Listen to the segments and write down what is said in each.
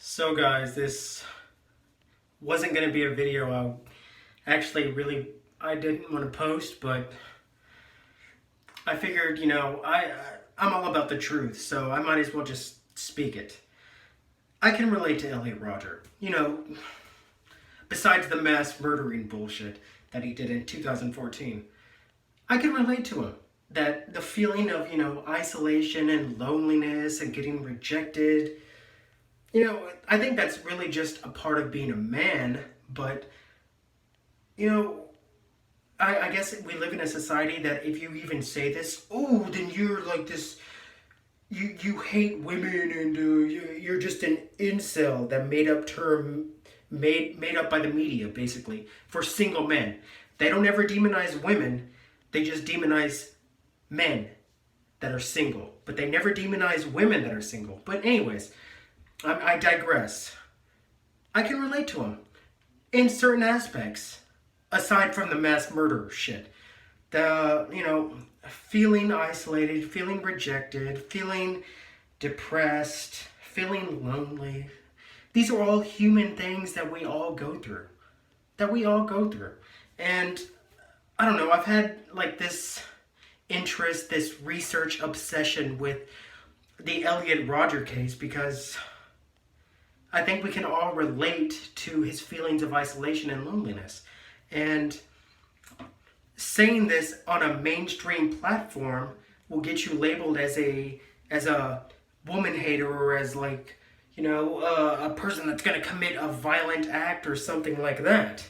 So guys, this wasn't going to be a video I didn't want to post, but I figured, I'm all about the truth, so I might as well just speak it. I can relate to Elliot Roger. Besides the mass murdering bullshit that he did in 2014, I can relate to him. That the feeling of, isolation and loneliness and getting rejected, I think that's really just a part of being a man, but, I guess we live in a society that if you even say this, oh, then you're like this, you hate women and you're just an incel, that made up term, made up by the media, basically, for single men. They don't ever demonize women, they just demonize men that are single, but they never demonize women that are single. But anyways, I digress. I can relate to him in certain aspects, aside from the mass murder shit. Feeling isolated, feeling rejected, feeling depressed, feeling lonely. These are all human things that we all go through. And I don't know, I've had like this interest, this research obsession with the Elliot Rodger case because I think we can all relate to his feelings of isolation and loneliness. And saying this on a mainstream platform will get you labeled as a woman hater, or as like, a person that's going to commit a violent act or something like that.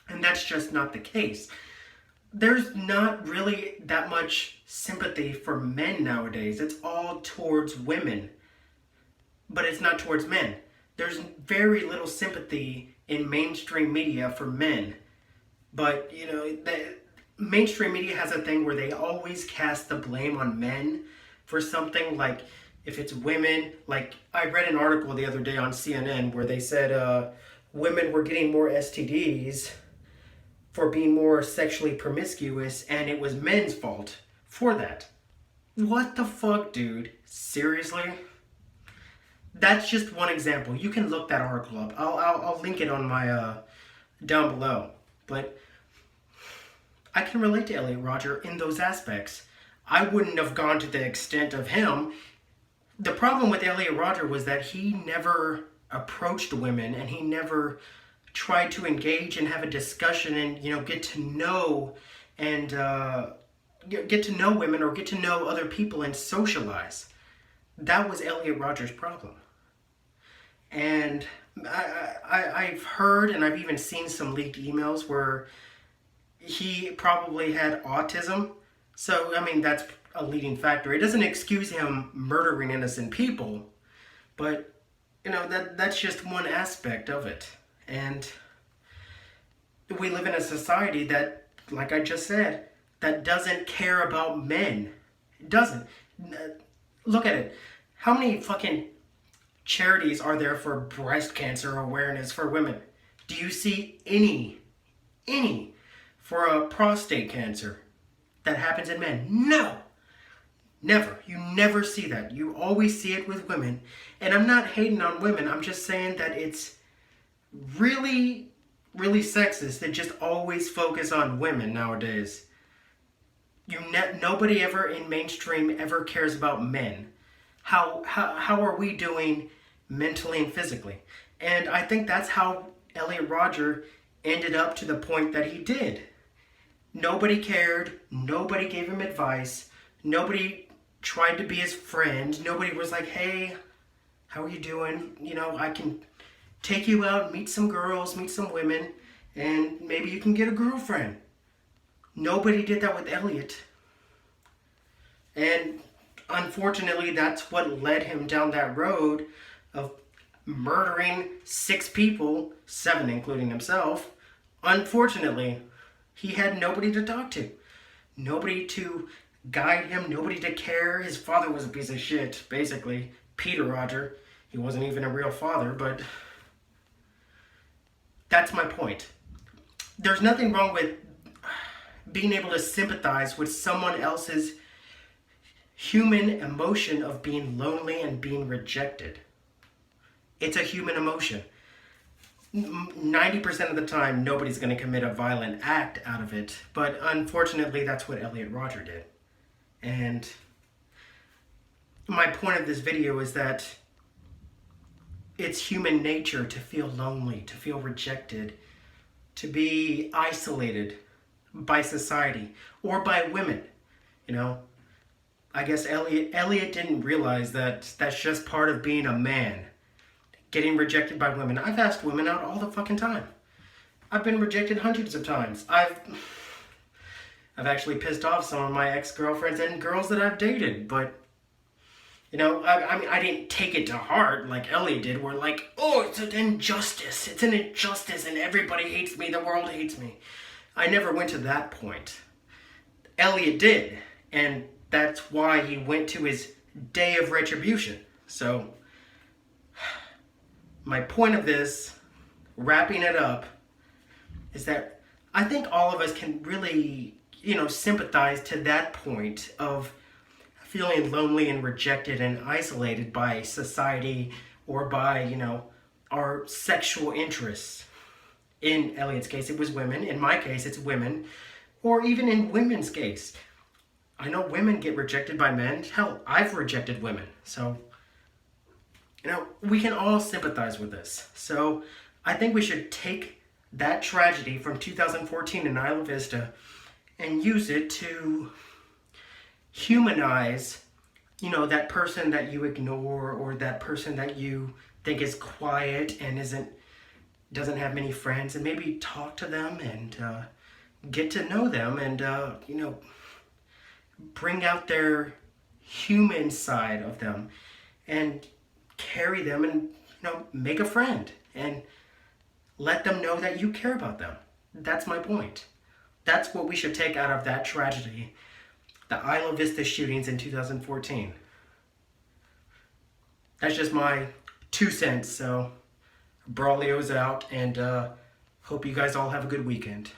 And that's just not the case. There's not really that much sympathy for men nowadays. It's all towards women, but it's not towards men. There's very little sympathy in mainstream media for men. But, the mainstream media has a thing where they always cast the blame on men for something. Like, if it's women, like, I read an article the other day on CNN where they said women were getting more STDs for being more sexually promiscuous, and it was men's fault for that. What the fuck, dude? Seriously? That's just one example. You can look that article up. I'll link it on my down below. But I can relate to Elliot Roger in those aspects. I wouldn't have gone to the extent of him. The problem with Elliot Roger was that he never approached women, and he never tried to engage and have a discussion and get to know women or get to know other people and socialize. That was Elliot Rodger's problem. And I've heard, and I've even seen some leaked emails where he probably had autism. So that's a leading factor. It doesn't excuse him murdering innocent people, but that's just one aspect of it. And we live in a society that, like I just said, that doesn't care about men. It doesn't. Look at it. How many fucking charities are there for breast cancer awareness for women? Do you see any for a prostate cancer that happens in men? No. Never. You never see that. You always see it with women. And I'm not hating on women. I'm just saying that it's really, really sexist to just always focus on women nowadays. Nobody ever in mainstream ever cares about men. How are we doing mentally and physically? And I think that's how Elliot Rodger ended up to the point that he did. Nobody cared. Nobody gave him advice. Nobody tried to be his friend. Nobody was like, hey, how are you doing? I can take you out, meet some girls, meet some women, and maybe you can get a girlfriend. Nobody did that with Elliot. And unfortunately, that's what led him down that road of murdering 6 people, 7 including himself. Unfortunately, he had nobody to talk to. Nobody to guide him, nobody to care. His father was a piece of shit, basically. Peter Rodger. He wasn't even a real father, but that's my point. There's nothing wrong with being able to sympathize with someone else's human emotion of being lonely and being rejected. It's a human emotion. 90% of the time, nobody's going to commit a violent act out of it. But unfortunately, that's what Elliot Roger did. And my point of this video is that it's human nature to feel lonely, to feel rejected, to be isolated by society or by women. You know, I guess Elliot didn't realize that that's just part of being a man. Getting rejected by women. I've asked women out all the fucking time. I've been rejected hundreds of times. I've actually pissed off some of my ex-girlfriends and girls that I've dated, but you know, I mean, I didn't take it to heart like Elliot did. We're like, oh, it's an injustice. It's an injustice and everybody hates me. The world hates me. I never went to that point. Elliot did. And that's why he went to his day of retribution. So, my point of this, wrapping it up, is that I think all of us can really, you know, sympathize to that point of feeling lonely and rejected and isolated by society or by, you know, our sexual interests. In Elliot's case, it was women. In my case, it's women. Or even in women's case. I know women get rejected by men. Hell, I've rejected women. So, you know, we can all sympathize with this. So, I think we should take that tragedy from 2014 in Isla Vista and use it to humanize, you know, that person that you ignore or that person that you think is quiet and doesn't have many friends, and maybe talk to them and get to know them and, you know, bring out their human side of them and carry them and, you know, make a friend and let them know that you care about them. That's my point. That's what we should take out of that tragedy. The Isla Vista shootings in 2014. That's just my 2 cents. So, Braulio's out, and hope you guys all have a good weekend.